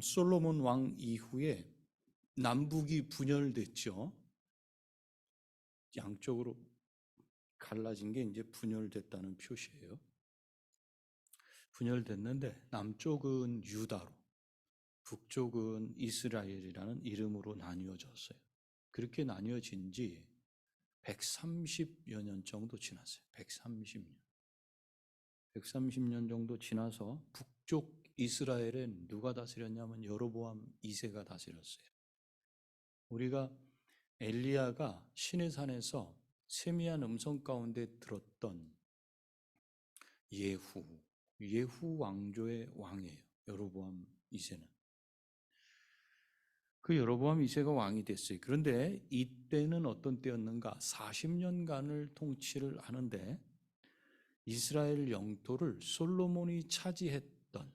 솔로몬 왕 이후에 남북이 분열됐죠. 양쪽으로 갈라진 게 이제 분열됐다는 표시예요. 분열됐는데 남쪽은 유다로, 북쪽은 이스라엘이라는 이름으로 나뉘어졌어요. 그렇게 나뉘어진 지 130여 년 정도 지났어요. 130년. 130년 정도 지나서 북쪽 이스라엘엔 누가 다스렸냐면 여로보암 2세가 다스렸어요. 우리가 엘리야가 시내산에서 세미한 음성 가운데 들었던 예후 왕조의 왕이에요. 여로보암 2세는. 그 여로보암 2세가 왕이 됐어요. 그런데 이때는 어떤 때였는가? 40년간을 통치를 하는데 이스라엘 영토를 솔로몬이 차지했던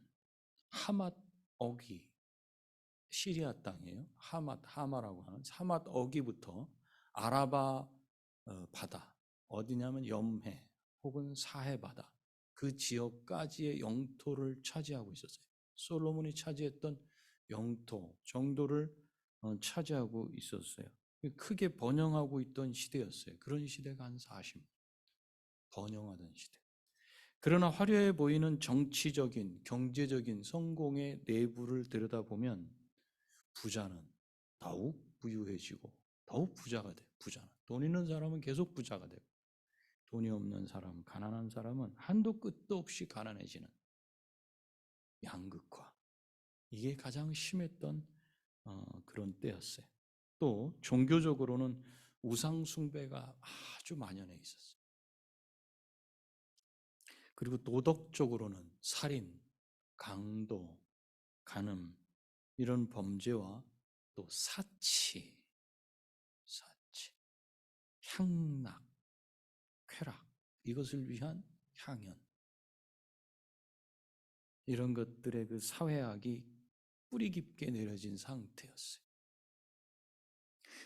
하맛 어기, 시리아 땅이에요. 하마라고 하는 하맛 어기부터 아라바 바다, 어디냐면 염해 혹은 사해 바다, 그 지역까지의 영토를 차지하고 있었어요. 솔로몬이 차지했던 영토 정도를 차지하고 있었어요. 크게 번영하고 있던 시대였어요. 그런 시대가 한 40년 번영하던 시대. 그러나 화려해 보이는 정치적인, 경제적인 성공의 내부를 들여다보면 부자는 더욱 부유해지고 더욱 부자가 돼요. 부자는. 돈 있는 사람은 계속 부자가 되고 돈이 없는 사람, 가난한 사람은 한도 끝도 없이 가난해지는 양극화. 이게 가장 심했던 그런 때였어요. 또 종교적으로는 우상 숭배가 아주 만연해 있었어요. 그리고 도덕적으로는 살인, 강도, 간음 이런 범죄와 또 사치, 향락, 쾌락 이것을 위한 향연 이런 것들의 그 사회학이 뿌리 깊게 내려진 상태였어요.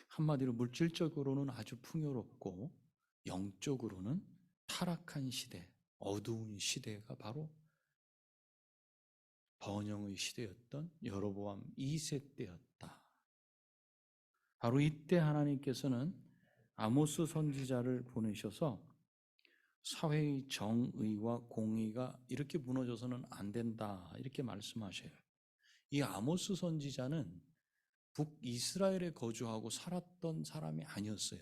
한마디로 물질적으로는 아주 풍요롭고 영적으로는 타락한 시대, 어두운 시대가 바로 번영의 시대였던 여로보암 2세 때였다. 바로 이때 하나님께서는 아모스 선지자를 보내셔서 사회의 정의와 공의가 이렇게 무너져서는 안 된다 이렇게 말씀하셔요. 이 아모스 선지자는 북이스라엘에 거주하고 살았던 사람이 아니었어요.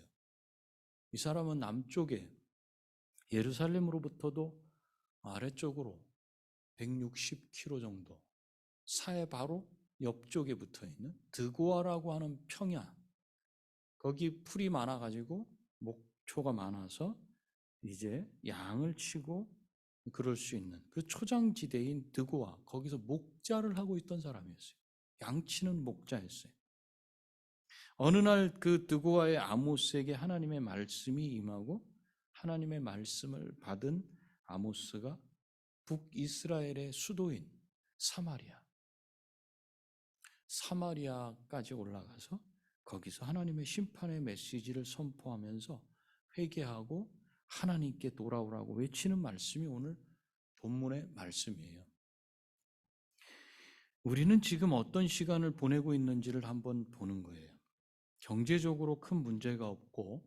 이 사람은 남쪽에 예루살렘으로부터도 아래쪽으로 160km 정도 사해 바로 옆쪽에 붙어있는 드고아라고 하는 평야, 거기 풀이 많아가지고 목초가 많아서 이제 양을 치고 그럴 수 있는 그 초장지대인 드고아, 거기서 목자를 하고 있던 사람이었어요. 양치는 목자였어요. 어느 날 그 드고아의 아모스에게 하나님의 말씀이 임하고 하나님의 말씀을 받은 아모스가 북이스라엘의 수도인 사마리아까지 올라가서 거기서 하나님의 심판의 메시지를 선포하면서 회개하고 하나님께 돌아오라고 외치는 말씀이 오늘 본문의 말씀이에요. 우리는 지금 어떤 시간을 보내고 있는지를 한번 보는 거예요. 경제적으로 큰 문제가 없고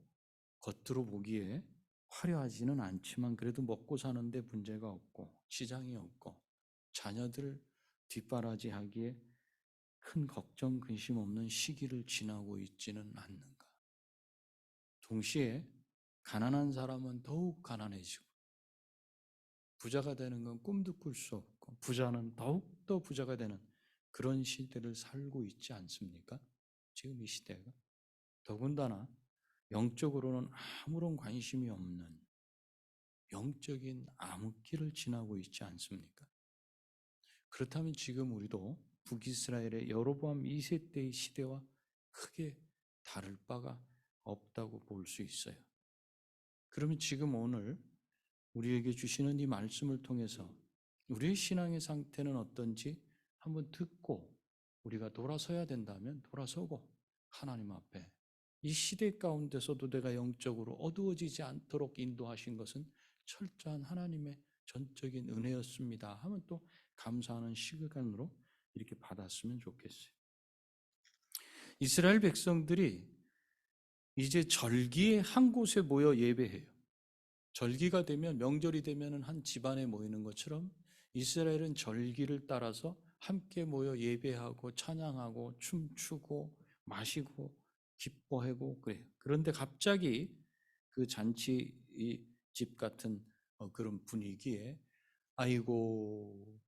겉으로 보기에 화려하지는 않지만 그래도 먹고 사는데 문제가 없고 시장이 없고 자녀들 뒷바라지하기에 큰 걱정 근심 없는 시기를 지나고 있지는 않는가. 동시에 가난한 사람은 더욱 가난해지고 부자가 되는 건 꿈도 꿀 수 없고 부자는 더욱더 부자가 되는 그런 시대를 살고 있지 않습니까? 지금 이 시대가. 더군다나 영적으로는 아무런 관심이 없는 영적인 암흑기를 지나고 있지 않습니까? 그렇다면 지금 우리도 북이스라엘의 여로보암 2세 때의 시대와 크게 다를 바가 없다고 볼 수 있어요. 그러면 지금 오늘 우리에게 주시는 이 말씀을 통해서 우리의 신앙의 상태는 어떤지 한번 듣고 우리가 돌아서야 된다면 돌아서고 하나님 앞에 이 시대 가운데서도 내가 영적으로 어두워지지 않도록 인도하신 것은 철저한 하나님의 전적인 은혜였습니다 하면 또 감사하는 시간으로 이렇게 받았으면 좋겠어요. 이스라엘 백성들이 이제 절기에 한 곳에 모여 예배해요. 절기가 되면, 명절이 되면 한 집안에 모이는 것처럼 이스라엘은 절기를 따라서 함께 모여 예배하고 찬양하고 춤추고 마시고 기뻐하고 그래요. 그런데 갑자기 그 잔치집 같은 그런 분위기에 아이고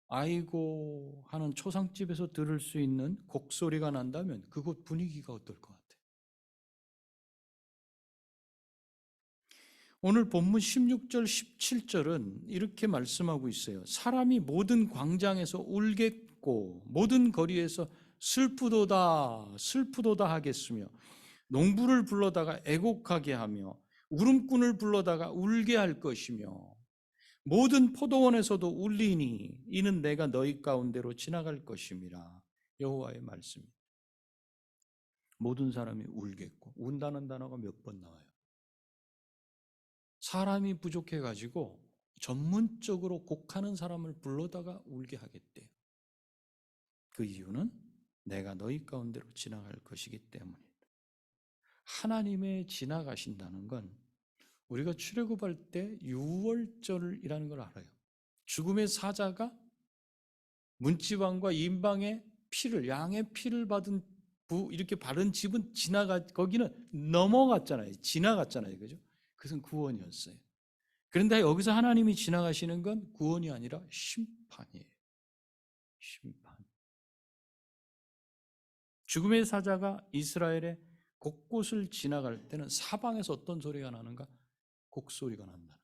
아이고 하는 초상집에서 들을 수 있는 곡소리가 난다면 그곳 분위기가 어떨 것 같아요? 오늘 본문 16절, 17절은 이렇게 말씀하고 있어요. 사람이 모든 광장에서 울겠고 모든 거리에서 슬프도다 슬프도다 하겠으며 농부를 불러다가 애곡하게 하며 울음꾼을 불러다가 울게 할 것이며 모든 포도원에서도 울리니 이는 내가 너희 가운데로 지나갈 것임이라. 여호와의 말씀. 모든 사람이 울겠고, 운다는 단어가 몇 번 나와요. 사람이 부족해가지고 전문적으로 곡하는 사람을 불러다가 울게 하겠대요. 그 이유는 내가 너희 가운데로 지나갈 것이기 때문이다. 하나님의 지나가신다는 건 우리가 출애굽할 때 유월절이라는 걸 알아요. 죽음의 사자가 문지방과 인방의 피를, 양의 피를 받은 이렇게 바른 집은 거기는 넘어갔잖아요. 지나갔잖아요. 그죠? 그것은 구원이었어요. 그런데 여기서 하나님이 지나가시는 건 구원이 아니라 심판이에요. 심판. 죽음의 사자가 이스라엘의 곳곳을 지나갈 때는 사방에서 어떤 소리가 나는가? 곡소리가 난다는 거예요.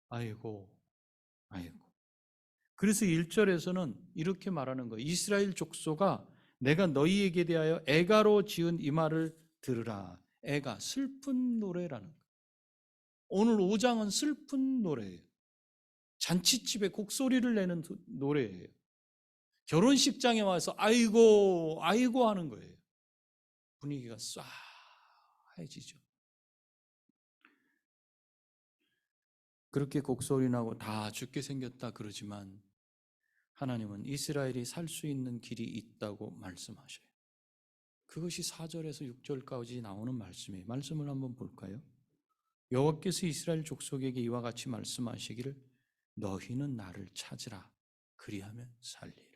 아이고, 아이고. 그래서 1절에서는 이렇게 말하는 거예요. 이스라엘 족속아, 내가 너희에게 대하여 애가로 지은 이 말을 들으라. 애가, 슬픈 노래라는 거예요. 오늘 5장은 슬픈 노래예요. 잔치집에 곡소리를 내는 노래예요. 결혼식장에 와서 아이고 아이고 하는 거예요. 분위기가 싸해지죠. 그렇게 곡소리 나고 다 죽게 생겼다 그러지만 하나님은 이스라엘이 살 수 있는 길이 있다고 말씀하셔요. 그것이 4절에서 6절까지 나오는 말씀이에요. 말씀을 한번 볼까요? 여호와께서 이스라엘 족속에게 이와 같이 말씀하시기를 너희는 나를 찾으라 그리하면 살리라.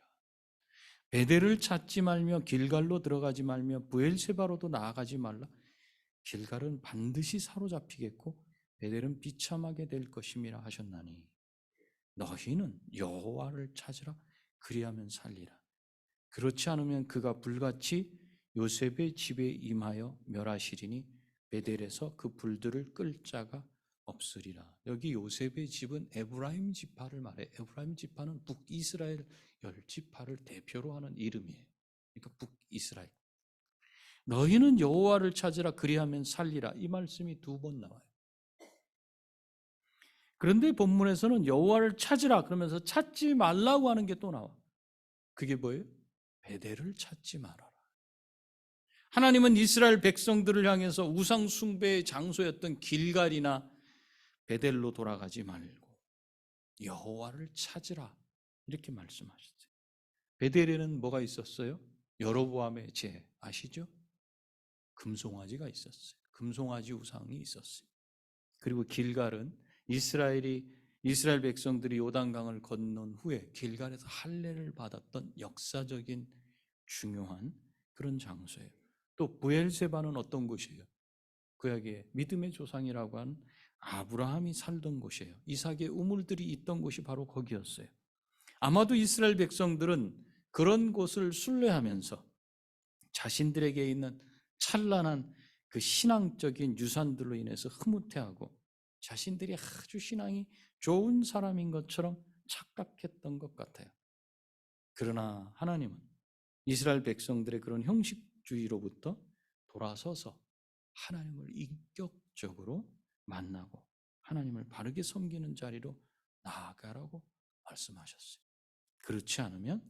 베델을 찾지 말며 길갈로 들어가지 말며 브엘세바로도 나아가지 말라. 길갈은 반드시 사로잡히겠고 베델은 비참하게 될 것임이라 하셨나니 너희는 여호와를 찾으라 그리하면 살리라. 그렇지 않으면 그가 불같이 요셉의 집에 임하여 멸하시리니 베델에서 그 불들을 끌 자가 없으리라. 여기 요셉의 집은 에브라임 지파를 말해. 에브라임 지파는 북이스라엘 10지파를 대표로 하는 이름이에요. 그러니까 북이스라엘. 너희는 여호와를 찾으라 그리하면 살리라. 이 말씀이 2번 나와요. 그런데 본문에서는 여호와를 찾으라 그러면서 찾지 말라고 하는 게 또 나와. 그게 뭐예요? 베델을 찾지 말아라. 하나님은 이스라엘 백성들을 향해서 우상 숭배의 장소였던 길갈이나 베델로 돌아가지 말고 여호와를 찾으라 이렇게 말씀하셨어요. 베델에는 뭐가 있었어요? 여로보암의 죄 아시죠? 금송아지가 있었어요. 금송아지 우상이 있었어요. 그리고 길갈은 이스라엘 백성들이 요단강을 건넌 후에 길갈에서 할례를 받았던 역사적인 중요한 그런 장소예요. 또 브엘세바는 어떤 곳이에요? 구약의 믿음의 조상이라고 하는 아브라함이 살던 곳이에요. 이삭의 우물들이 있던 곳이 바로 거기였어요. 아마도 이스라엘 백성들은 그런 곳을 순례하면서 자신들에게 있는 찬란한 그 신앙적인 유산들로 인해서 흐뭇해하고 자신들이 아주 신앙이 좋은 사람인 것처럼 착각했던 것 같아요. 그러나 하나님은 이스라엘 백성들의 그런 형식주의로부터 돌아서서 하나님을 인격적으로 만나고 하나님을 바르게 섬기는 자리로 나아가라고 말씀하셨어요. 그렇지 않으면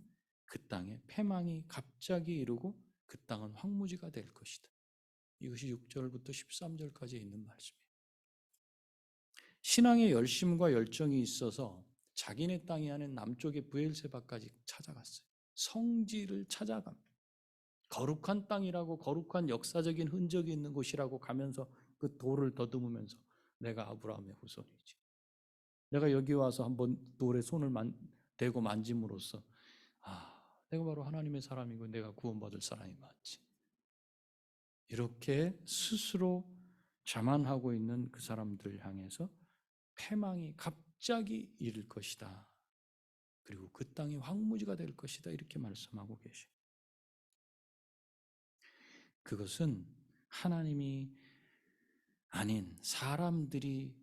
그 땅에 패망이 갑자기 이르고 그 땅은 황무지가 될 것이다. 이것이 6절부터 13절까지 있는 말씀이에요. 신앙의 열심과 열정이 있어서 자기네 땅이 아닌 남쪽의 브엘세바까지 찾아갔어요. 성지를 찾아갑니다. 거룩한 땅이라고, 거룩한 역사적인 흔적이 있는 곳이라고 가면서 그 돌을 더듬으면서 내가 아브라함의 후손이지. 내가 여기 와서 한번 돌에 손을 대고 만짐으로써 내가 바로 하나님의 사람이고 내가 구원받을 사람이 맞지. 이렇게 스스로 자만하고 있는 그 사람들을 향해서 패망이 갑자기 이를 것이다. 그리고 그 땅이 황무지가 될 것이다. 이렇게 말씀하고 계셔요. 그것은 하나님이 아닌 사람들이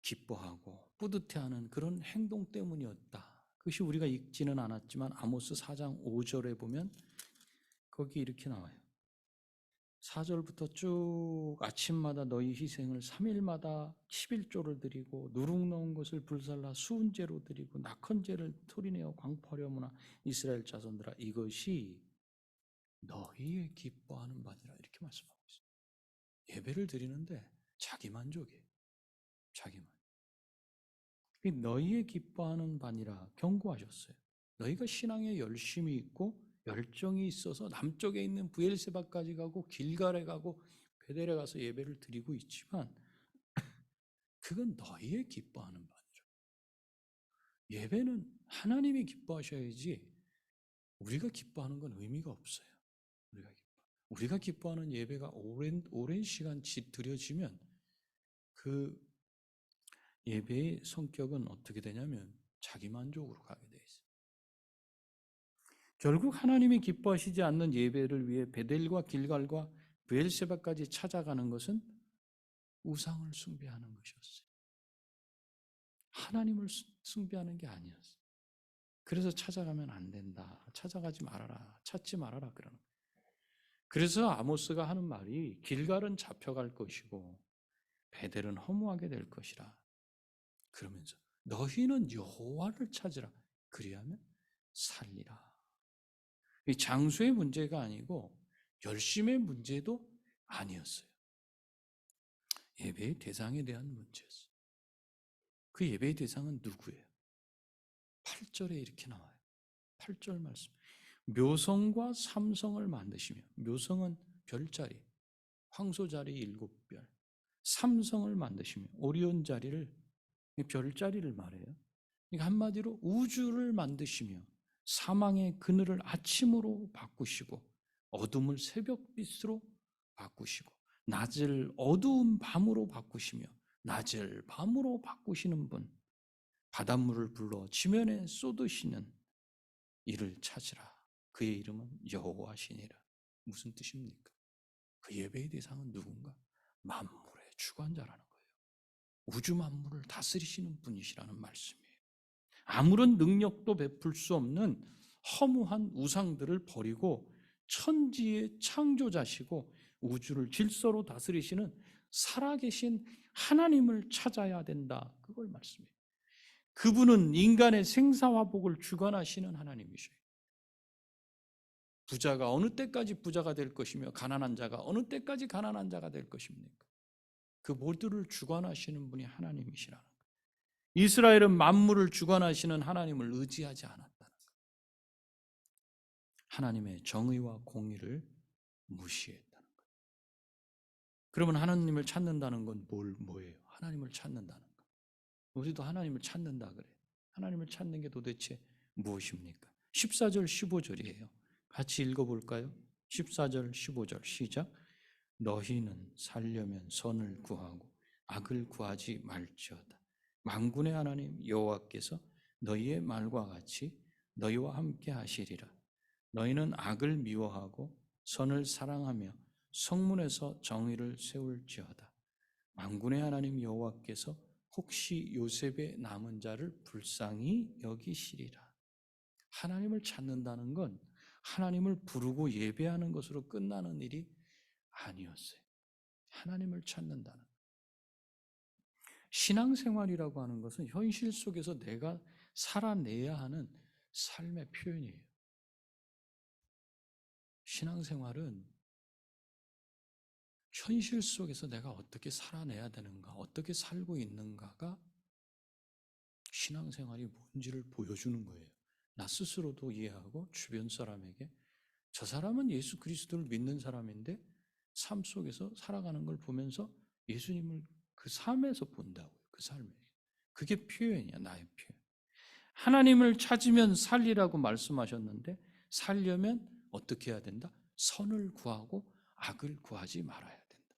기뻐하고 뿌듯해하는 그런 행동 때문이었다. 그것이 우리가 읽지는 않았지만 아모스 4장 5절에 보면 거기 이렇게 나와요. 4절부터 쭉 아침마다 너희 희생을 3일마다 11조를 드리고 누룩 넣은 것을 불살라 수은제로 드리고 낙헌제를 토리내어 광포하려무나 이스라엘 자손들아 이것이 너희의 기뻐하는 바니라 이렇게 말씀하고 있어요. 예배를 드리는데 자기 만족이에요. 자기만. 너희의 기뻐하는 바니라 경고하셨어요. 너희가 신앙에 열심이 있고 열정이 있어서 남쪽에 있는 브엘세바까지 가고 길갈에 가고 베델에 가서 예배를 드리고 있지만 그건 너희의 기뻐하는 바니라. 예배는 하나님이 기뻐하셔야지 우리가 기뻐하는 건 의미가 없어요. 우리가 기뻐하는 예배가 오랜 시간 드려지면 그 예배의 성격은 어떻게 되냐면 자기만족으로 가게 돼 있어요. 결국 하나님이 기뻐하시지 않는 예배를 위해 베델과 길갈과 브엘세바까지 찾아가는 것은 우상을 숭배하는 것이었어요. 하나님을 숭배하는 게 아니었어요. 그래서 찾아가면 안 된다. 찾아가지 말아라. 찾지 말아라. 그러는 거예요. 그래서 아모스가 하는 말이 길갈은 잡혀갈 것이고 베델은 허무하게 될 것이라. 그러면서 너희는 여호와를 찾으라. 그리하면 살리라. 이 장소의 문제가 아니고 열심의 문제도 아니었어요. 예배의 대상에 대한 문제였어요. 그 예배의 대상은 누구예요? 8절에 이렇게 나와요. 8절 말씀. 묘성과 삼성을 만드시며, 묘성은 별자리, 황소자리 7별, 삼성을 만드시며, 오리온 자리를, 별자리를 말해요. 그러니까 한마디로 우주를 만드시며 사망의 그늘을 아침으로 바꾸시고 어둠을 새벽빛으로 바꾸시고 낮을 어두운 밤으로 바꾸시며 낮을 밤으로 바꾸시는 분, 바닷물을 불러 지면에 쏟으시는 이를 찾으라. 그의 이름은 여호와시니라. 무슨 뜻입니까? 그 예배의 대상은 누군가? 만물의 주관자라는 거예요. 우주 만물을 다스리시는 분이시라는 말씀이에요. 아무런 능력도 베풀 수 없는 허무한 우상들을 버리고 천지의 창조자시고 우주를 질서로 다스리시는 살아계신 하나님을 찾아야 된다. 그걸 말씀해요. 그분은 인간의 생사화복을 주관하시는 하나님이셔요. 부자가 어느 때까지 부자가 될 것이며 가난한 자가 어느 때까지 가난한 자가 될 것입니까? 그 모두를 주관하시는 분이 하나님이시라는 거예요. 이스라엘은 만물을 주관하시는 하나님을 의지하지 않았다는 거예요. 하나님의 정의와 공의를 무시했다는 거예요. 그러면 하나님을 찾는다는 건 뭐예요? 하나님을 찾는다는 거. 우리도 하나님을 찾는다 그래요. 하나님을 찾는 게 도대체 무엇입니까? 14절 15절이에요. 같이 읽어볼까요? 14절 15절 시작. 너희는 살려면 선을 구하고 악을 구하지 말지어다. 만군의 하나님 여호와께서 너희의 말과 같이 너희와 함께 하시리라. 너희는 악을 미워하고 선을 사랑하며 성문에서 정의를 세울지어다. 만군의 하나님 여호와께서 혹시 요셉의 남은 자를 불쌍히 여기시리라. 하나님을 찾는다는 건 하나님을 부르고 예배하는 것으로 끝나는 일이 아니었어요. 하나님을 찾는다는 것. 신앙생활이라고 하는 것은 현실 속에서 내가 살아내야 하는 삶의 표현이에요. 신앙생활은 현실 속에서 내가 어떻게 살아내야 되는가, 어떻게 살고 있는가가 신앙생활이 뭔지를 보여주는 거예요. 나 스스로도 이해하고 주변 사람에게 저 사람은 예수 그리스도를 믿는 사람인데 삶 속에서 살아가는 걸 보면서 예수님을 그 삶에서 본다고요. 그 삶에. 그게 표현이야, 나의 표현. 하나님을 찾으면 살리라고 말씀하셨는데 살려면 어떻게 해야 된다? 선을 구하고 악을 구하지 말아야 된다.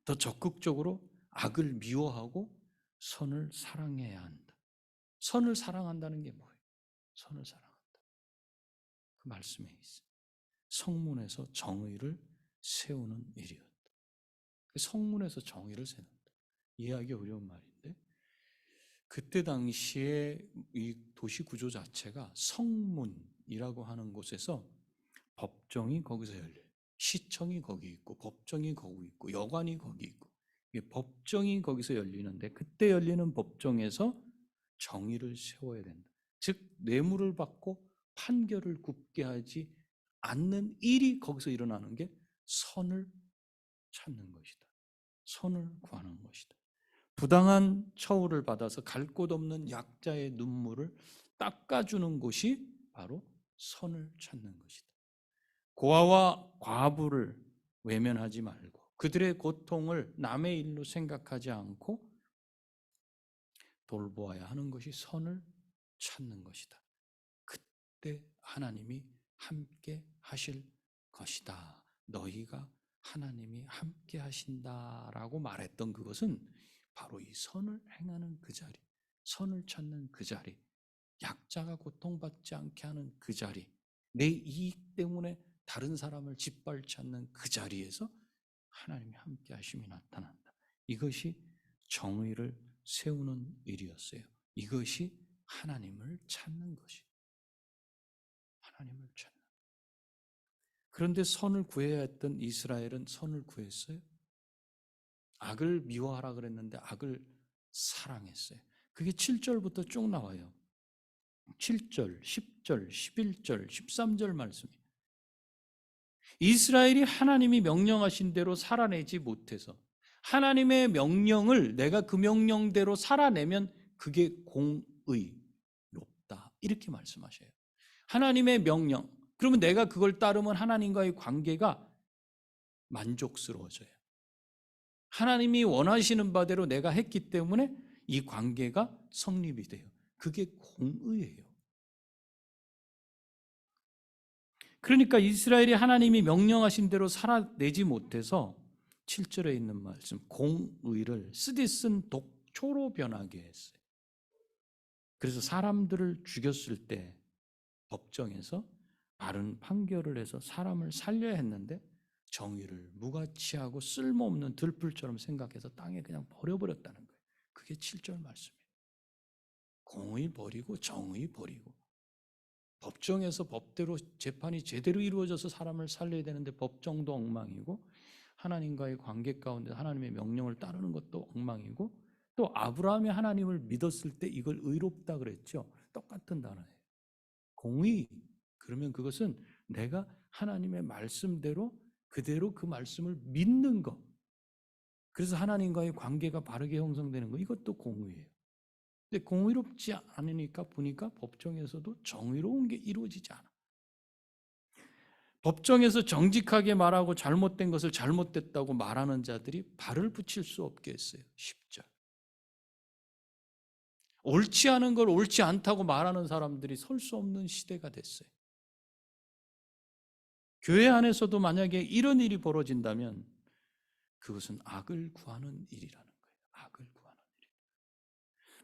더 적극적으로 악을 미워하고 선을 사랑해야 한다. 선을 사랑한다는 게 뭐예요? 선을 사랑한다. 그 말씀에 있어요. 성문에서 정의를 세우는 일이었다. 성문에서 정의를 세운다. 이해하기 어려운 말인데 그때 당시에 이 도시 구조 자체가 성문이라고 하는 곳에서 법정이 거기서 열려요. 시청이 거기 있고 법정이 거기 있고 여관이 거기 있고 법정이 거기서 열리는데 그때 열리는 법정에서 정의를 세워야 된다. 즉 뇌물을 받고 판결을 굽게 하지 않는 일이 거기서 일어나는 게 선을 찾는 것이다. 선을 구하는 것이다. 부당한 처우를 받아서 갈 곳 없는 약자의 눈물을 닦아주는 곳이 바로 선을 찾는 것이다. 고아와 과부를 외면하지 말고 그들의 고통을 남의 일로 생각하지 않고 돌보아야 하는 것이 선을 찾는 것이다. 그때 하나님이 함께 하실 것이다. 너희가 하나님이 함께 하신다라고 말했던 그것은 바로 이 선을 행하는 그 자리, 선을 찾는 그 자리, 약자가 고통받지 않게 하는 그 자리, 내 이익 때문에 다른 사람을 짓밟지 않는 그 자리에서 하나님이 함께 하심이 나타난다. 이것이 정의를 세우는 일이었어요. 이것이 하나님을 찾는 것이. 하나님을 찾는. 그런데 선을 구해야 했던 이스라엘은 선을 구했어요? 악을 미워하라 그랬는데 악을 사랑했어요. 그게 7절부터 쭉 나와요. 7절, 10절, 11절, 13절 말씀이에요. 이스라엘이 하나님이 명령하신 대로 살아내지 못해서 하나님의 명령을 내가 그 명령대로 살아내면 그게 공의롭다. 이렇게 말씀하셔요. 하나님의 명령. 그러면 내가 그걸 따르면 하나님과의 관계가 만족스러워져요. 하나님이 원하시는 바대로 내가 했기 때문에 이 관계가 성립이 돼요. 그게 공의예요. 그러니까 이스라엘이 하나님이 명령하신 대로 살아내지 못해서 7절에 있는 말씀 공의를 쓰디쓴 독초로 변하게 했어요. 그래서 사람들을 죽였을 때 법정에서 바른 판결을 해서 사람을 살려야 했는데 정의를 무가치하고 쓸모없는 들풀처럼 생각해서 땅에 그냥 버려버렸다는 거예요. 그게 7절 말씀이에요. 공의 버리고 정의 버리고 법정에서 법대로 재판이 제대로 이루어져서 사람을 살려야 되는데 법정도 엉망이고 하나님과의 관계 가운데 하나님의 명령을 따르는 것도 엉망이고 또 아브라함이 하나님을 믿었을 때 이걸 의롭다 그랬죠. 똑같은 단어예요. 공의. 그러면 그것은 내가 하나님의 말씀대로 그대로 그 말씀을 믿는 것. 그래서 하나님과의 관계가 바르게 형성되는 것. 이것도 공의예요. 근데 공의롭지 않으니까 보니까 법정에서도 정의로운 게 이루어지지 않아. 법정에서 정직하게 말하고 잘못된 것을 잘못됐다고 말하는 자들이 발을 붙일 수 없게 했어요. 10절. 옳지 않은 걸 옳지 않다고 말하는 사람들이 설 수 없는 시대가 됐어요. 교회 안에서도 만약에 이런 일이 벌어진다면 그것은 악을 구하는 일이라는 거예요. 악을 구하는 일.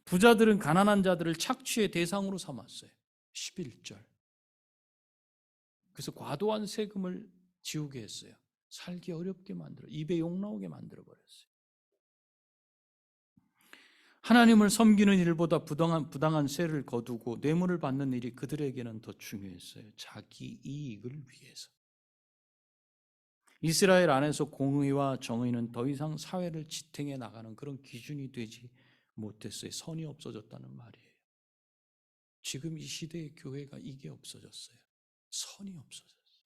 부자들은 가난한 자들을 착취의 대상으로 삼았어요. 11절. 그래서 과도한 세금을 지우게 했어요. 살기 어렵게 만들어 입에 욕 나오게 만들어 버렸어요. 하나님을 섬기는 일보다 부당한 세를 거두고 뇌물을 받는 일이 그들에게는 더 중요했어요. 자기 이익을 위해서. 이스라엘 안에서 공의와 정의는 더 이상 사회를 지탱해 나가는 그런 기준이 되지 못했어요. 선이 없어졌다는 말이에요. 지금 이 시대의 교회가 이게 없어졌어요. 선이 없어졌어요.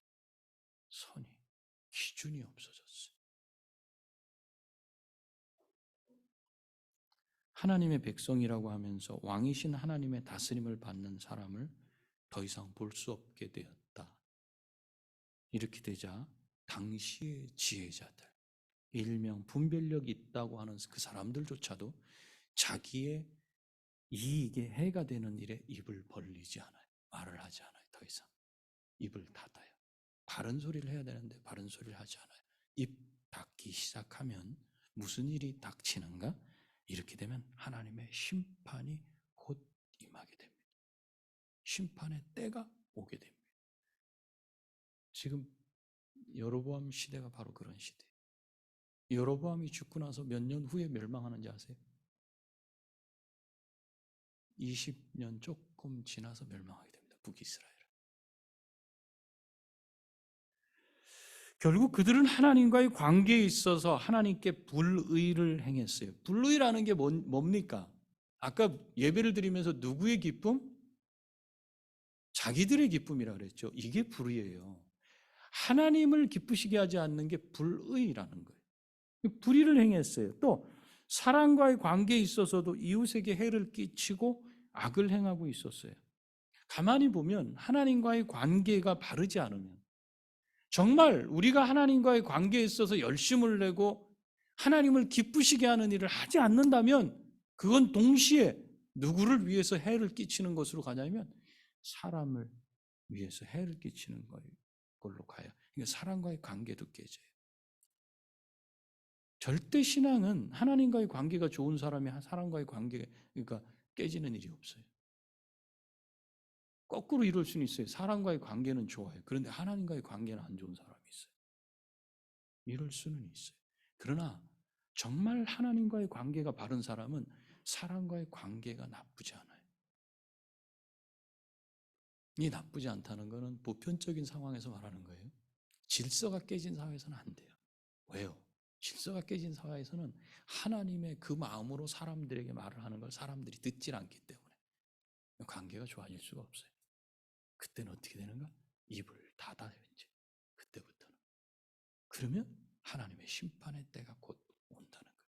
선이. 기준이 없어졌어요. 하나님의 백성이라고 하면서 왕이신 하나님의 다스림을 받는 사람을 더 이상 볼 수 없게 되었다. 이렇게 되자 당시의 지혜자들, 일명 분별력이 있다고 하는 그 사람들조차도 자기의 이익에 해가 되는 일에 입을 벌리지 않아요. 말을 하지 않아요. 더 이상 입을 닫아요. 바른 소리를 해야 되는데 바른 소리를 하지 않아요. 입 닫기 시작하면 무슨 일이 닥치는가? 이렇게 되면 하나님의 심판이 곧 임하게 됩니다. 심판의 때가 오게 됩니다. 지금 여로보암 시대가 바로 그런 시대예요. 여로보암이 죽고 나서 몇 년 후에 멸망하는지 아세요? 20년 조금 지나서 멸망하게 됩니다. 북이스라엘. 결국 그들은 하나님과의 관계에 있어서 하나님께 불의를 행했어요. 불의라는 게 뭡니까? 아까 예배를 드리면서 누구의 기쁨? 자기들의 기쁨이라 그랬죠. 이게 불의예요. 하나님을 기쁘시게 하지 않는 게 불의라는 거예요. 불의를 행했어요. 또 사랑과의 관계에 있어서도 이웃에게 해를 끼치고 악을 행하고 있었어요. 가만히 보면 하나님과의 관계가 바르지 않으면, 정말 우리가 하나님과의 관계에 있어서 열심을 내고 하나님을 기쁘시게 하는 일을 하지 않는다면 그건 동시에 누구를 위해서 해를 끼치는 것으로 가냐면 사람을 위해서 해를 끼치는 걸로 가요. 그러니까 사람과의 관계도 깨져요. 절대 신앙은 하나님과의 관계가 좋은 사람이 사람과의 관계가 그러니까 깨지는 일이 없어요. 거꾸로 이럴 수는 있어요. 사람과의 관계는 좋아요. 그런데 하나님과의 관계는 안 좋은 사람이 있어요. 이럴 수는 있어요. 그러나 정말 하나님과의 관계가 바른 사람은 사람과의 관계가 나쁘지 않아요. 이 나쁘지 않다는 것은 보편적인 상황에서 말하는 거예요. 질서가 깨진 사회에서는 안 돼요. 왜요? 질서가 깨진 사회에서는 하나님의 그 마음으로 사람들에게 말을 하는 걸 사람들이 듣질 않기 때문에 관계가 좋아질 수가 없어요. 그때는 어떻게 되는가? 입을 닫아요, 이제. 그때부터는. 그러면 하나님의 심판의 때가 곧 온다는 거예요.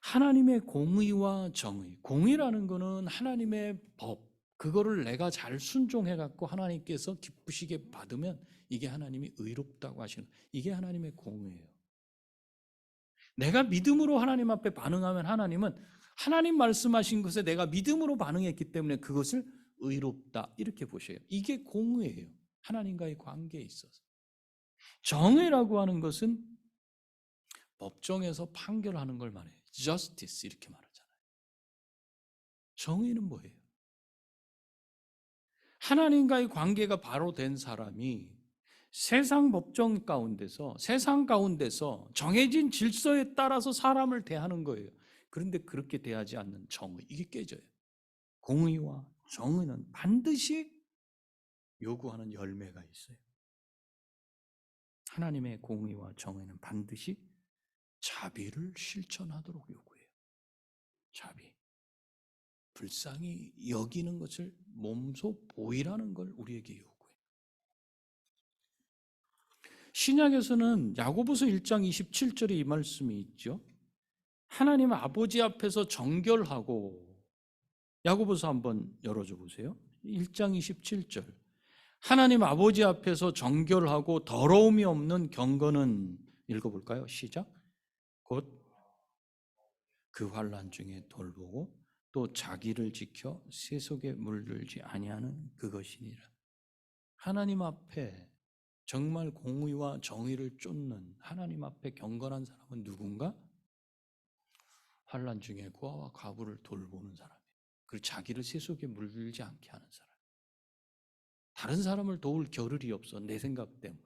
하나님의 공의와 정의. 공의라는 거는 하나님의 법, 그거를 내가 잘 순종해갖고 하나님께서 기쁘시게 받으면 이게 하나님이 의롭다고 하시는, 이게 하나님의 공의예요. 내가 믿음으로 하나님 앞에 반응하면 하나님은 하나님 말씀하신 것에 내가 믿음으로 반응했기 때문에 그것을 의롭다 이렇게 보셔요. 이게 공의예요. 하나님과의 관계에 있어서. 정의라고 하는 것은 법정에서 판결하는 걸 말해요. justice 이렇게 말하잖아요. 정의는 뭐예요? 하나님과의 관계가 바로 된 사람이 세상 법정 가운데서, 세상 가운데서 정해진 질서에 따라서 사람을 대하는 거예요. 그런데 그렇게 대하지 않는 정의, 이게 깨져요. 공의와 정의는 반드시 요구하는 열매가 있어요. 하나님의 공의와 정의는 반드시 자비를 실천하도록 요구해요. 자비. 불쌍히 여기는 것을 몸소 보이라는 걸 우리에게 요구해요. 신약에서는 야고보서 1장 27절에 이 말씀이 있죠. 하나님 아버지 앞에서 정결하고, 야고보서 한번 열어줘 보세요. 1장 27절. 하나님 아버지 앞에서 정결하고 더러움이 없는 경건은, 읽어볼까요? 시작. 곧 그 환난 중에 돌보고 또 자기를 지켜 세속에 물들지 아니하는 그것이니라. 하나님 앞에 정말 공의와 정의를 쫓는, 하나님 앞에 경건한 사람은 누군가? 환난 중에 고아와 과부를 돌보는 사람이에요. 그리고 자기를 세속에 물들지 않게 하는 사람. 다른 사람을 도울 겨를이 없어, 내 생각 때문에.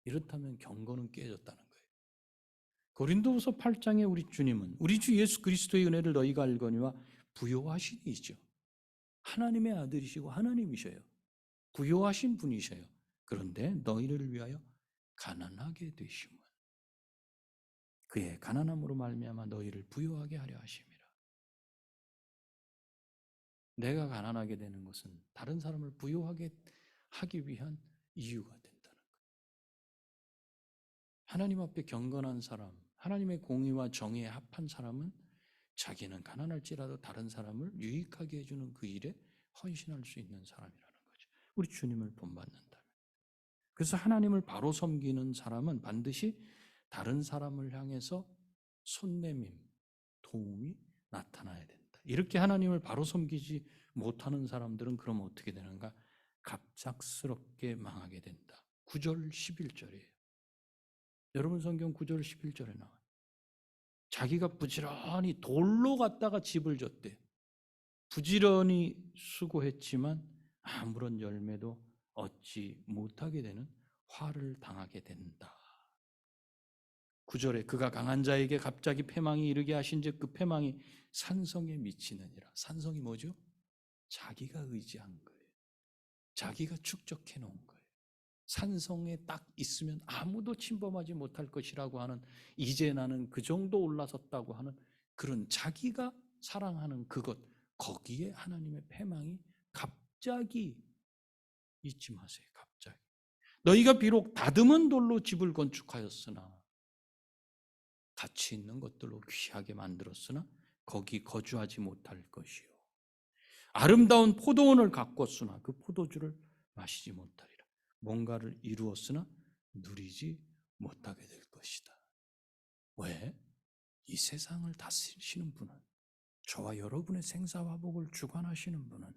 이렇다면 경건은 깨졌다는 거예요. 고린도후서 8장에 우리 주님은 우리 주 예수 그리스도의 은혜를 너희가 알거니와 부요하신 이죠. 하나님의 아들이시고 하나님이셔요. 부요하신 분이셔요. 그런데 너희를 위하여 가난하게 되심은 그의 가난함으로 말미암아 너희를 부요하게 하려 하심이라. 내가 가난하게 되는 것은 다른 사람을 부요하게 하기 위한 이유가 된다는 거예요. 하나님 앞에 경건한 사람, 하나님의 공의와 정의에 합한 사람은 자기는 가난할지라도 다른 사람을 유익하게 해주는 그 일에 헌신할 수 있는 사람이라는 거죠. 우리 주님을 본받는다면. 그래서 하나님을 바로 섬기는 사람은 반드시 다른 사람을 향해서 손내밈, 도움이 나타나야 된다. 이렇게 하나님을 바로 섬기지 못하는 사람들은 그럼 어떻게 되는가? 갑작스럽게 망하게 된다. 9절 11절이에요. 여러분 성경 9절 11절에 나와요. 자기가 부지런히 돌로 갖다가 집을 졌대. 부지런히 수고했지만 아무런 열매도 얻지 못하게 되는 화를 당하게 된다. 9절에 그가 강한 자에게 갑자기 패망이 이르게 하신즉 그 패망이 산성에 미치느니라. 산성이 뭐죠? 자기가 의지한 거예요. 자기가 축적해 놓은 거예요. 산성에 딱 있으면 아무도 침범하지 못할 것이라고 하는, 이제 나는 그 정도 올라섰다고 하는 그런 자기가 사랑하는 그것, 거기에 하나님의 패망이 갑자기, 잊지 마세요. 갑자기. 너희가 비록 다듬은 돌로 집을 건축하였으나, 가치 있는 것들로 귀하게 만들었으나 거기 거주하지 못할 것이요. 아름다운 포도원을 가꿨으나 그 포도주를 마시지 못하리라. 뭔가를 이루었으나 누리지 못하게 될 것이다. 왜? 이 세상을 다스리시는 분은, 저와 여러분의 생사화복을 주관하시는 분은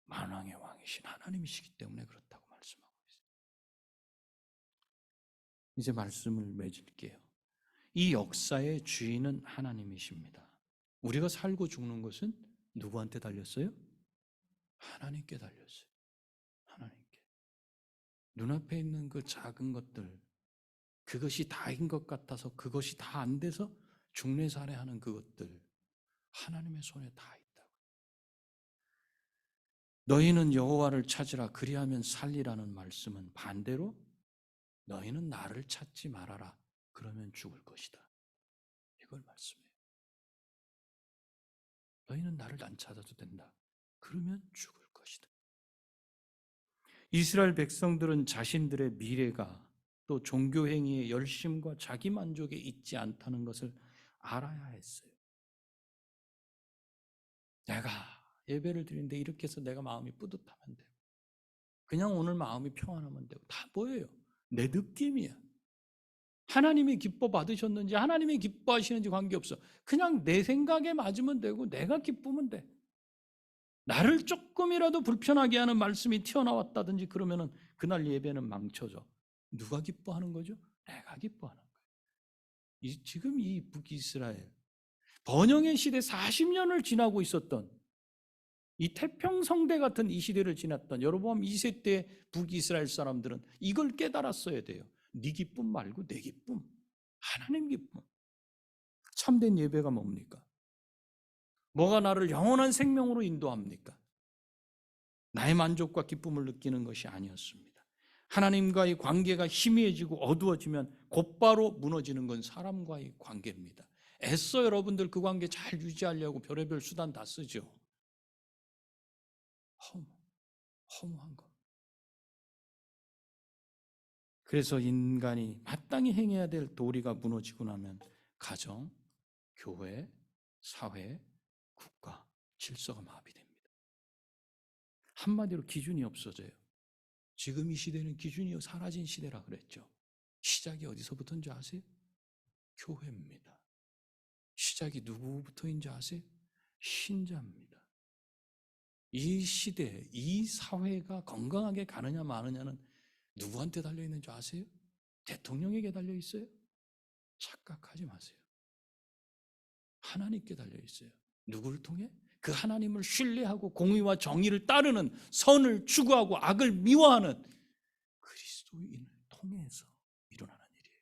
만왕의 왕이신 하나님이시기 때문에 그렇다고 말씀하고 있습니다. 이제 말씀을 맺을게요. 이 역사의 주인은 하나님이십니다. 우리가 살고 죽는 것은 누구한테 달렸어요? 하나님께 달렸어요. 하나님께. 눈앞에 있는 그 작은 것들, 그것이 다인 것 같아서 그것이 다 안 돼서 중례살해하는 그것들, 하나님의 손에 다 있다고. 너희는 여호와를 찾으라 그리하면 살리라는 말씀은 반대로 너희는 나를 찾지 말아라 그러면 죽을 것이다. 이걸 말씀해요. 너희는 나를 안 찾아도 된다. 그러면 죽을 것이다. 이스라엘 백성들은 자신들의 미래가 또 종교 행위의 열심과 자기 만족에 있지 않다는 것을 알아야 했어요. 내가 예배를 드리는데 이렇게 해서 내가 마음이 뿌듯하면 되고, 그냥 오늘 마음이 평안하면 되고, 다 뭐예요? 내 느낌이야. 하나님이 기뻐 받으셨는지 하나님이 기뻐하시는지 관계없어. 그냥 내 생각에 맞으면 되고 내가 기쁘면 돼. 나를 조금이라도 불편하게 하는 말씀이 튀어나왔다든지 그러면은 그날 예배는 망쳐져. 누가 기뻐하는 거죠? 내가 기뻐하는 거예요. 지금 이 북이스라엘 번영의 시대 40년을 지나고 있었던 이 태평성대 같은 이 시대를 지났던 여로보암 2세 때 북이스라엘 사람들은 이걸 깨달았어야 돼요. 네 기쁨 말고 내 기쁨, 하나님 기쁨. 참된 예배가 뭡니까? 뭐가 나를 영원한 생명으로 인도합니까? 나의 만족과 기쁨을 느끼는 것이 아니었습니다. 하나님과의 관계가 희미해지고 어두워지면 곧바로 무너지는 건 사람과의 관계입니다. 애써 여러분들 그 관계 잘 유지하려고 별의별 수단 다 쓰죠. 허무한 거. 그래서 인간이 마땅히 행해야 될 도리가 무너지고 나면 가정, 교회, 사회, 국가, 질서가 마비됩니다. 한마디로 기준이 없어져요. 지금 이 시대는 기준이 사라진 시대라 그랬죠. 시작이 어디서부터인지 아세요? 교회입니다. 시작이 누구부터인지 아세요? 신자입니다. 이 시대, 이 사회가 건강하게 가느냐 마느냐는 누구한테 달려있는 줄 아세요? 대통령에게 달려있어요? 착각하지 마세요. 하나님께 달려있어요. 누구를 통해? 그 하나님을 신뢰하고 공의와 정의를 따르는, 선을 추구하고 악을 미워하는 그리스도인을 통해서 일어나는 일이에요.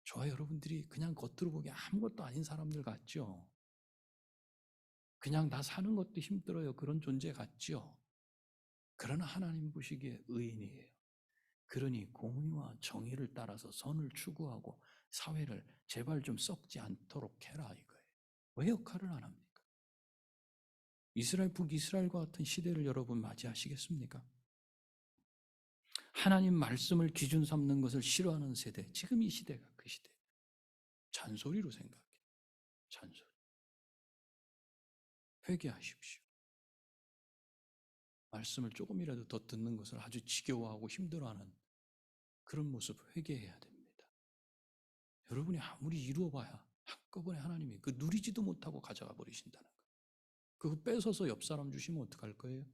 저와 여러분들이 그냥 겉으로 보기에 아무것도 아닌 사람들 같죠? 그냥 나 사는 것도 힘들어요. 그런 존재 같죠? 그러나 하나님 보시기에 의인이에요. 그러니 공의와 정의를 따라서 선을 추구하고 사회를 제발 좀 썩지 않도록 해라 이거예요. 왜 역할을 안 합니까? 이스라엘 북이스라엘과 같은 시대를 여러분 맞이하시겠습니까? 하나님 말씀을 기준 삼는 것을 싫어하는 세대, 지금 이 시대가 그 시대. 잔소리로 생각해. 잔소리. 회개하십시오. 말씀을 조금이라도 더 듣는 것을 아주 지겨워하고 힘들어하는 그런 모습 회개해야 됩니다. 여러분이 아무리 이루어봐야 한꺼번에 하나님이 그 누리지도 못하고 가져가 버리신다는 거. 그거 뺏어서 옆 사람 주시면 어떡할 거예요?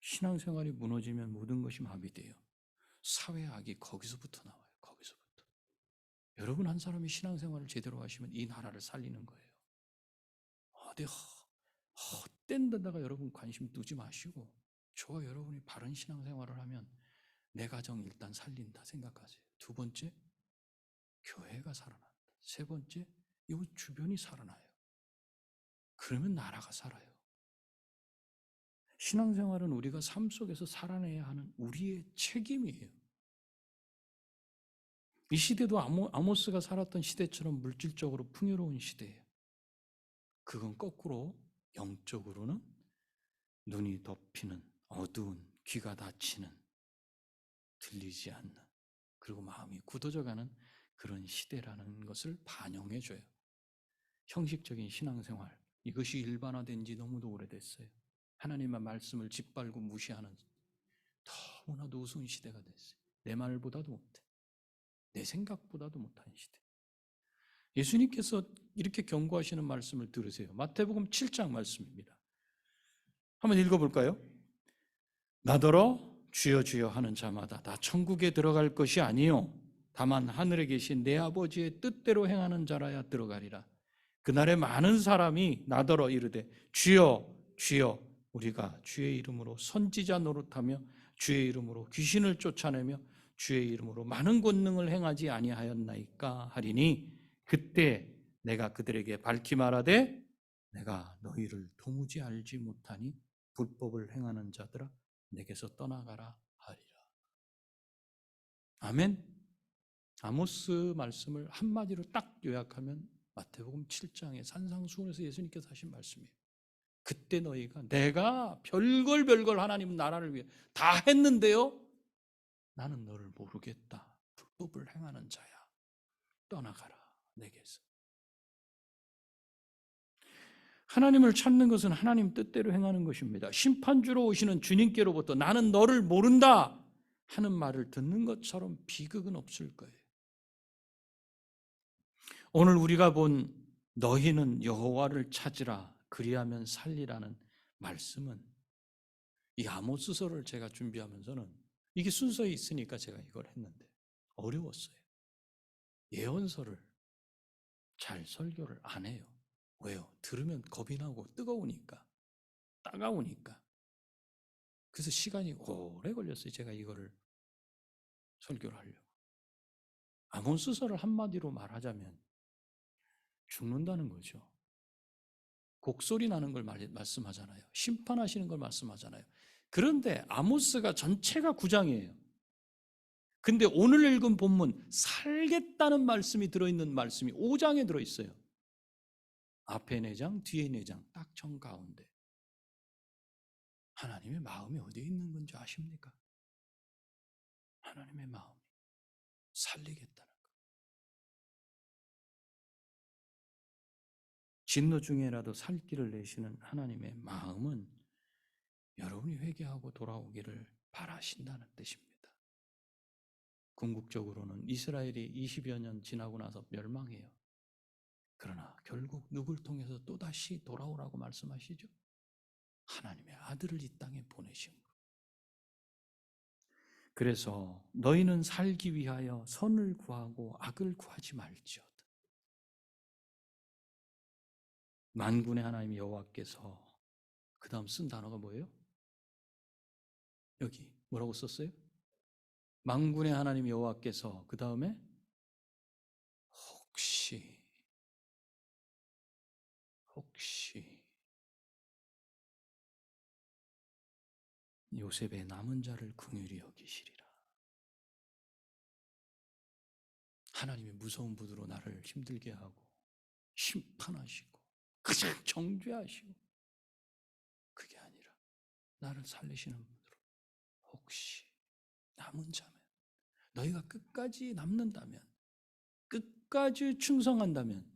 신앙생활이 무너지면 모든 것이 마비돼요. 사회악이 거기서부터 나와요. 거기서부터. 여러분 한 사람이 신앙생활을 제대로 하시면 이 나라를 살리는 거예요. 어디 헛된 데다가 여러분 관심 두지 마시고 저와 여러분이 바른 신앙생활을 하면 내 가정 일단 살린다 생각하세요. 두 번째, 교회가 살아난다. 세 번째, 이 주변이 살아나요. 그러면 나라가 살아요. 신앙생활은 우리가 삶 속에서 살아내야 하는 우리의 책임이에요. 이 시대도 아모스가 살았던 시대처럼 물질적으로 풍요로운 시대예요. 그건 거꾸로 영적으로는 눈이 덮이는 어두운, 귀가 닫히는, 들리지 않는, 그리고 마음이 굳어져가는 그런 시대라는 것을 반영해줘요. 형식적인 신앙생활, 이것이 일반화된 지 너무도 오래됐어요. 하나님의 말씀을 짓밟고 무시하는 너무나도 우스운 시대가 됐어요. 내 말보다도 못해. 내 생각보다도 못한 시대. 예수님께서 이렇게 경고하시는 말씀을 들으세요. 마태복음 7장 말씀입니다. 한번 읽어볼까요? 나더러 주여 주여 하는 자마다 나 천국에 들어갈 것이 아니요 다만 하늘에 계신 내 아버지의 뜻대로 행하는 자라야 들어가리라. 그날에 많은 사람이 나더러 이르되 주여 주여 우리가 주의 이름으로 선지자 노릇하며 주의 이름으로 귀신을 쫓아내며 주의 이름으로 많은 권능을 행하지 아니하였나이까 하리니 그때 내가 그들에게 밝히 말하되 내가 너희를 도무지 알지 못하니 불법을 행하는 자들아 내게서 떠나가라 하리라. 아멘. 아모스 말씀을 한마디로 딱 요약하면 마태복음 7장의 산상수훈에서 예수님께서 하신 말씀이에요. 그때 너희가 내가 별걸 하나님 나라를 위해 다 했는데요 나는 너를 모르겠다. 불법을 행하는 자야. 떠나가라 내게서. 하나님을 찾는 것은 하나님 뜻대로 행하는 것입니다. 심판주로 오시는 주님께로부터 나는 너를 모른다 하는 말을 듣는 것처럼 비극은 없을 거예요. 오늘 우리가 본 너희는 여호와를 찾으라 그리하면 살리라는 말씀은 이 아모스서를 제가 준비하면서는 이게 순서에 있으니까 제가 이걸 했는데 어려웠어요. 예언서를 잘 설교를 안 해요. 왜요? 들으면 겁이 나고 뜨거우니까 따가우니까. 그래서 시간이 오래 걸렸어요. 제가 이거를 설교를 하려고. 아모스서를 한마디로 말하자면 죽는다는 거죠. 곡소리 나는 걸 말씀하잖아요. 심판하시는 걸 말씀하잖아요. 그런데 아모스가 전체가 9장이에요. 근데 오늘 읽은 본문 살겠다는 말씀이 들어있는 말씀이 5장에 들어있어요. 앞에 4장, 뒤에 4장 딱 정가운데. 하나님의 마음이 어디에 있는 건지 아십니까? 하나님의 마음이 살리겠다는 것. 진노 중에라도 살 길을 내시는 하나님의 마음은 여러분이 회개하고 돌아오기를 바라신다는 뜻입니다. 궁극적으로는 이스라엘이 20여 년 지나고 나서 멸망해요. 그러나 결국 누굴 통해서 또다시 돌아오라고 말씀하시죠? 하나님의 아들을 이 땅에 보내신 것. 그래서 너희는 살기 위하여 선을 구하고 악을 구하지 말지어다. 만군의 하나님 여호와께서 그 다음 쓴 단어가 뭐예요? 여기 뭐라고 썼어요? 만군의 하나님 여호와께서 그 다음에 혹시 요셉의 남은 자를 긍휼히 여기시리라. 하나님이 무서운 분으로 나를 힘들게 하고 심판하시고 가장 정죄하시고 그게 아니라 나를 살리시는 분으로 혹시 남은 자면, 너희가 끝까지 남는다면, 끝까지 충성한다면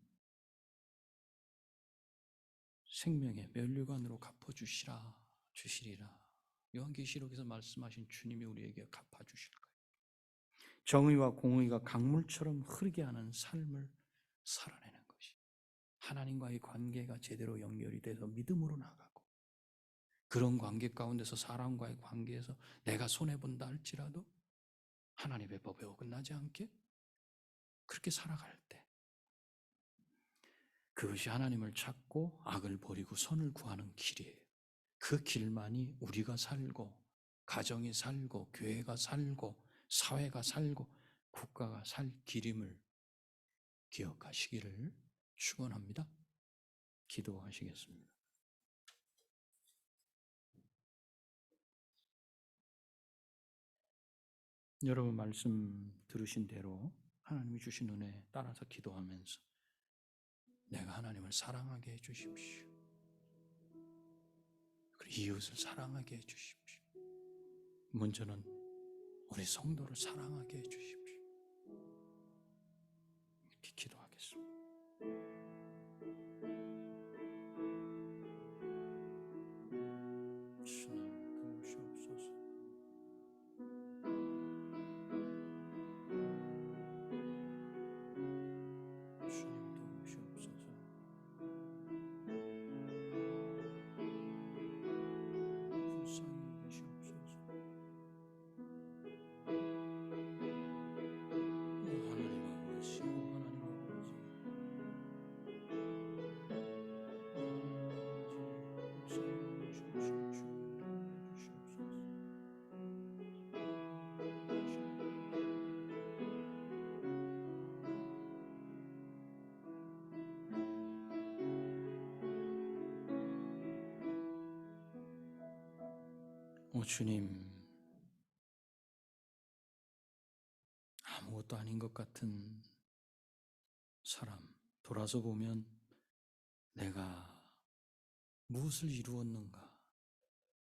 생명의 면류관으로 주시리라. 요한계시록에서 말씀하신 주님이 우리에게 갚아주실 거예요. 정의와 공의가 강물처럼 흐르게 하는 삶을 살아내는 것이, 하나님과의 관계가 제대로 연결이 돼서 믿음으로 나가고, 그런 관계 가운데서 사람과의 관계에서 내가 손해본다 할지라도 하나님의 법에 어긋나지 않게 그렇게 살아갈 때, 그것이 하나님을 찾고 악을 버리고 선을 구하는 길이에요. 그 길만이 우리가 살고, 가정이 살고, 교회가 살고, 사회가 살고, 국가가 살 길임을 기억하시기를 축원합니다. 기도하시겠습니다. 여러분 말씀 들으신 대로 하나님이 주신 은혜 따라서 기도하면서 내가 하나님을 사랑하게 해주십시오. 그리고 이웃을 사랑하게 해주십시오. 먼저는 우리 성도를 사랑하게 해주십시오. 이렇게 기도하겠습니다. 주님 도우시옵소서. 주님 도우시옵소서. 불쌍히 여기시옵소서. 하나님 아버지, 하나님 아버지, 불쌍히 여기시옵시고 주님 도와주시옵소서. 오 주님, 아무것도 아닌 것 같은 사람, 돌아서 보면 내가 무엇을 이루었는가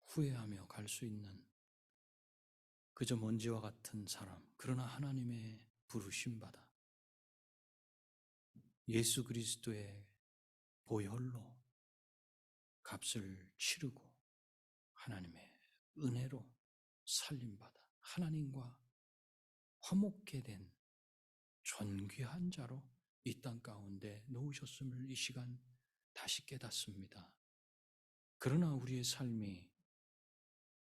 후회하며 갈 수 있는 그저 먼지와 같은 사람, 그러나 하나님의 부르심 받아 예수 그리스도의 보혈로 값을 치르고 하나님의 은혜로 살림받아 하나님과 화목케 된 존귀한 자로 이 땅 가운데 놓으셨음을 이 시간 다시 깨닫습니다. 그러나 우리의 삶이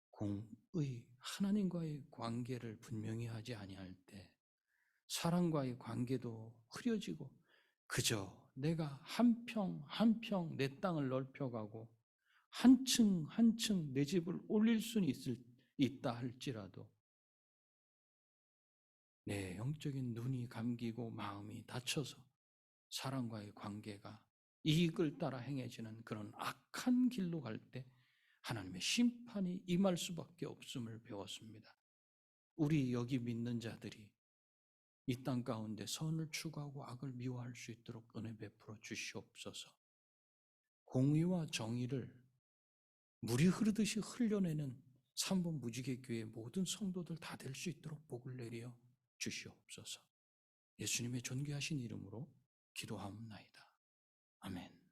공의 하나님과의 관계를 분명히 하지 아니할 때 사람과의 관계도 흐려지고 그저 내가 한 평 한 평 내 땅을 넓혀가고 한 층 한 층 내 집을 올릴 수는 있다 할지라도 내 영적인 눈이 감기고 마음이 닫혀서 사람과의 관계가 이익을 따라 행해지는 그런 악한 길로 갈 때 하나님의 심판이 임할 수밖에 없음을 배웠습니다. 우리 여기 믿는 자들이 이 땅 가운데 선을 추구하고 악을 미워할 수 있도록 은혜 베풀어 주시옵소서. 공의와 정의를 물이 흐르듯이 흘려내는 삼본 무지개 교회 모든 성도들 다 될 수 있도록 복을 내려 주시옵소서. 예수님의 존귀하신 이름으로 기도하옵나이다. 아멘.